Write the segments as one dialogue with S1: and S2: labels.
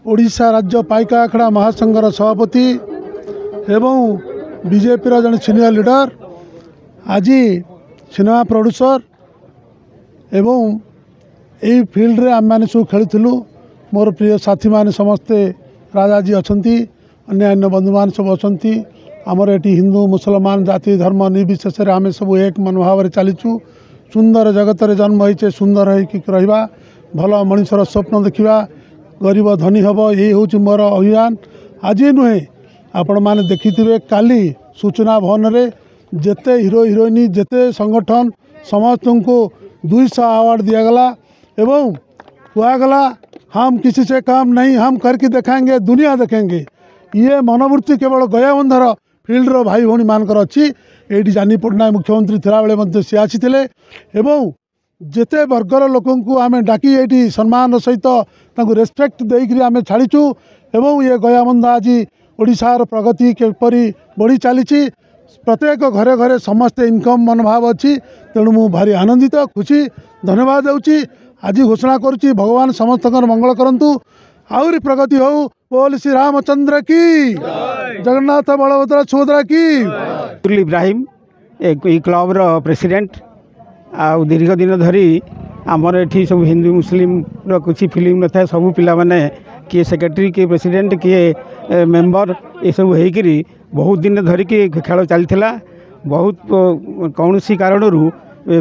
S1: ओडिशा राज्य पाइका आखड़ा महासंघर सभापति एवं बीजेपी जन सीनियर लीडर आज सिनेमा प्रोड्यूसर एवं यही फिल्ड रे आम मैंने सब खेलुलु। मोर प्रिय साथी मैंने समस्ते राजाजी अच्छा अन्य बंधु मान सब अच्छा आमर ये हिंदू मुसलमान जाति धर्म निर्विशेष आम सब एक मनोभाव चलीचु। सुंदर जगत रे जन्म होइचे सुंदर रहिबा भल मनीषर स्वप्न देखा गरीब धनी हम यही हूँ मोर अभियान। आज नुहे आपण मैंने देखिथे काली सूचना भवन में जेते हीरो हिरोइन जेते संगठन समस्त को 200 अवार्ड दियागला एवं कहगला हम किसी से काम नहीं हम करके दिखाएंगे दुनिया देखेंगे। ये मनोवृत्ति केवल गयाबंधर फिल्डर भाई भौणी मानकर अच्छी ये जानी पट्टनायक मुख्यमंत्री थिला बेले सी आसी एवं जेते वर्गर लोक आम डाकी ये सम्मान सहित रेस्पेक्ट देकर आम छाड़ीचु एवं ये गयाबंध आज ओडिशार प्रगति किपरि बढ़ी चली प्रत्येक घरे घरे समस्ते इनकम मनोभाव अच्छी तेणु मु भारी आनंदित खुशी धन्यवाद दूँ। आज घोषणा करुच्ची भगवान समस्त मंगल करंतु आहुरी प्रगति हो। बोल श्री रामचंद्र की जगन्नाथ बलभद्र सुभद्रा की।
S2: इब्राहिम एक क्लब रो प्रेसिडेंट आ दीर्घ दिन धरी आमर ये सब हिंदू मुस्लिम कुछ फिल्म न था सब पिला माने किए सेक्रेटरी किए प्रेसिडेंट किए मेंबर ये सब होकरी बहुत दिन धरिकी खेल चलता बहुत कौन सी कारण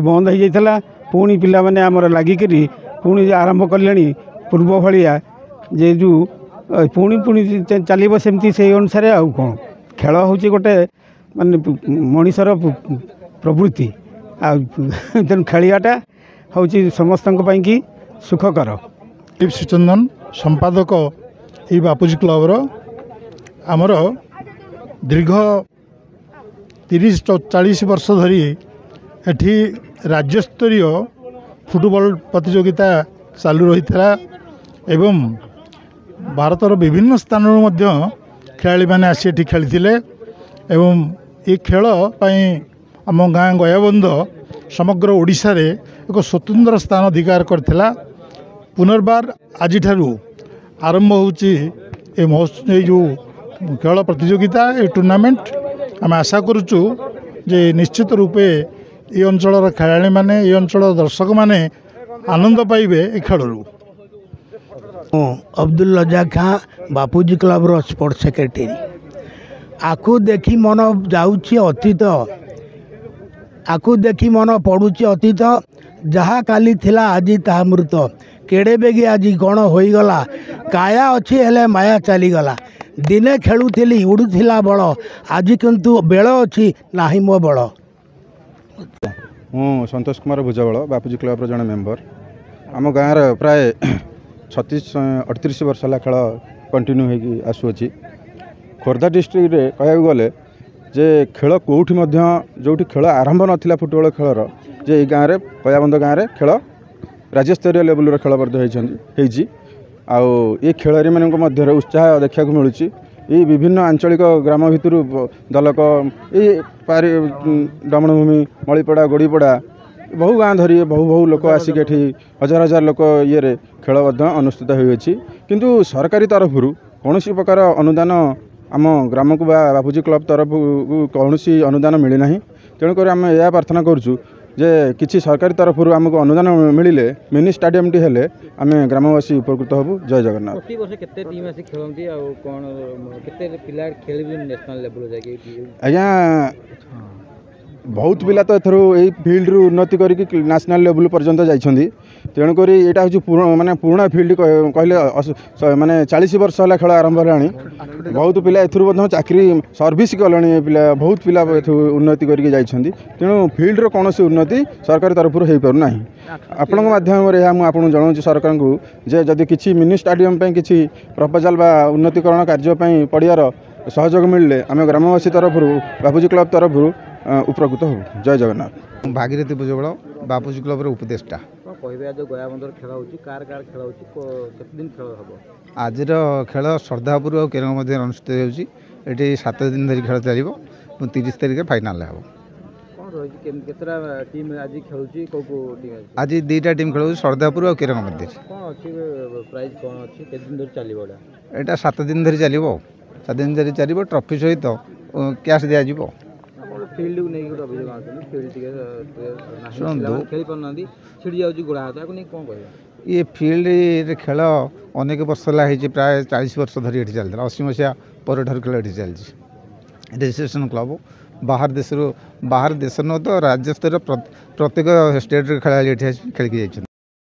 S2: बंद हो जाता पुणी पिला माने आमर लागिकी पुणी आरंभ कले पूर्व भाया जे जो पुणी पुणी चलो सेमती से अनुसार आउ कौन खेल हूँ गोटे मान मनीषर प्रवृत्ति तेणु खेलियाटा हूँ समस्त कि सुखकर।
S1: श्रीचंदन संपादक ये बापूजी क्लब आमर दीर्घ 30-40 वर्ष धरी एठी राज्यस्तरीय फुटबॉल प्रतियोगिता चालू रही था एवं भारतर विभिन्न स्थानों खेलाड़ी मैंने आसी एठी खेली एवं ये खेल आम गाँ गयाबंध समग्र ओडिशा रे एक स्वतंत्र स्थान अधिकार करथिला। पुनर्बार आज आरंभ होची ए महोत्सव जो खेल प्रतियोगिता ए टूर्नामेंट आम आशा करुचु जे निश्चित रूपे ये अंचल खेलाड़ी माने ये अंचल दर्शक माने आनंद पाइबे ए खेलरू।
S3: अब्दुल रजा खां बापूजी क्लब रो स्पोर्ट्स सेक्रेटरी आकु देखी मन जाऊँगी अतीत आकु देखी मन पड़ुची अतीत जहाँ काली थिला आज ता मृत केड़े बेगी आज कौन होईगला काया अच्छी हेले माया चलीगला दिने खेलुली उड़ूला बल आज किंतु बेल अच्छी ना मो बल।
S4: मु संतोष कुमार भुजबल बापूजी क्लब जड़े मेम्बर आम गाँव प्राय 36-38 वर्ष है खेल कंटिन्यू होगी आसुची खोर्धा डिस्ट्रिक्ट रे कह गले जे खेल कौटी जो खेल आरंभ नाला फुटबॉल खेलर जे ये गाँव में गयाबंध गाँव में खेल राज्यस्तरीय लेवल खेल होती ये खेल मध्य उत्साह देखा मिलूँ। ये विभिन्न आंचलिक ग्राम भितर दलक ये पारी दमणभूमि मलीपड़ा गोड़ीपड़ा बहु गाँ धरी बहु लोक आसिक हजार हजार लोक ये खेल अनुष्ठित होती किंतु सरकारी तरफ कौन प्रकार अनुदान आम ग्राम को बापूजी क्लब तरफ कौन अनुदान मिलना तेणुक आम यह प्रार्थना करुँ जे किसी सरकारी तरफ आमको अनुदान मिले मिनी स्टाडियम टी हेले आम ग्रामवासी उपकृत हबु। जय जगन्नाथ।
S5: प्रति वर्ष केते टीम आसी खेलंती आ कोन केते पिला खेलबी नेशनल लेवल जाके
S4: आज्ञा बहुत पिला तो एथरो यही फिल्ड रु उन्नति करके नेशनल लेवल पर्यंत जाइछंदी तेणुक यहाँ हूँ माने पुराना फील्ड कहले माने 40 वर्ष है खेल आरंभ है बहुत पिला एथुरु चाकरी सर्विस कले पिला बहुत पिला उन्नति करके जाइछंदी तेणु फील्ड कौन उन्नति सरकार तरफ हो पारना आपण माध्यम मुझे जनाऊँ सरकार को जे जदि किसी मिनी स्टाडियम किसी प्रपोजाल बा उन्नतिकरण कार्य पड़ियार सहयोग मिलले आम ग्रामवासी तरफ बापूजी क्लब तरफ उपकृत हो। जय जगन्नाथ।
S6: भागीरथी भुजबल बापूजी क्लब उपदेष्टा
S5: कहबे गयाबंधर खेल होची कार खेल होची केते दिन खेल हबो
S6: आज खेल श्रद्धापुर और केरंग मध्य अनुष्ठित होती 7 दिन धरी खेल चलो 30 तारिख फाइनाल हम।
S5: রয়েছে কেতটা টিম আজ খেলুছি কোন কোন টিম আছে
S6: আজ দুইটা টিম খেলুଛି সর্দাপুর আর কেରଙ୍ଗ ମନ୍ଦିର।
S5: কোন আছে প্রাইজ কোন আছে কেতে দিন ধরে চালিব এটা
S6: এটা 7 দিন ধରି ଚାଲିବ 7 ଦିନ ଧରି ଚାଲିବ ଟ୍ରଫି ସହିତ କ୍ୟାସ୍ ଦିଆଯିବ।
S5: ଆମର ଫିଲ୍ଡ କୁ ନେଇକି ଗୋଟେ ଅଭିଯୋଗ ଆସୁଛନ୍ତି ଫିଲ୍ଡ ଟିକେ ନାହିଁ
S6: ଶୁଣନ୍ତୁ।
S5: ଖେଳି ପାରୁନାହାନ୍ତି ଛିଡ଼ି ଯାଉଛି ଗୋଡ଼ ହାତ ଆକୁ ନେଇ କ'ଣ କହିବେ
S6: ये ଫିଲ୍ଡରେ ଖେଳ ଅନେକ ବର୍ଷ ହେଲା ହେଇଛି ପ୍ରାୟ 40 ବର୍ଷ ଧରି ଏଠି ଚାଲିଥିଲା 80 ମସିହା ପରଠାରୁ ଖେଳ ଏଠି ଚାଲିଛି। ରେଜିଷ୍ଟ୍ରେସନ କ୍ଲବ ବାହାର ଦେଶରୁ ବାହାର ଦେଶ ନୁହଁ ତ ରାଜ୍ୟ ସ୍ତରୀୟ ପ୍ରତ୍ୟେକ ଷ୍ଟେଟ୍ରେ ଖେଳାଳି ଏଠି ଆସି ଖେଳିକି ଯାଇଛନ୍ତି।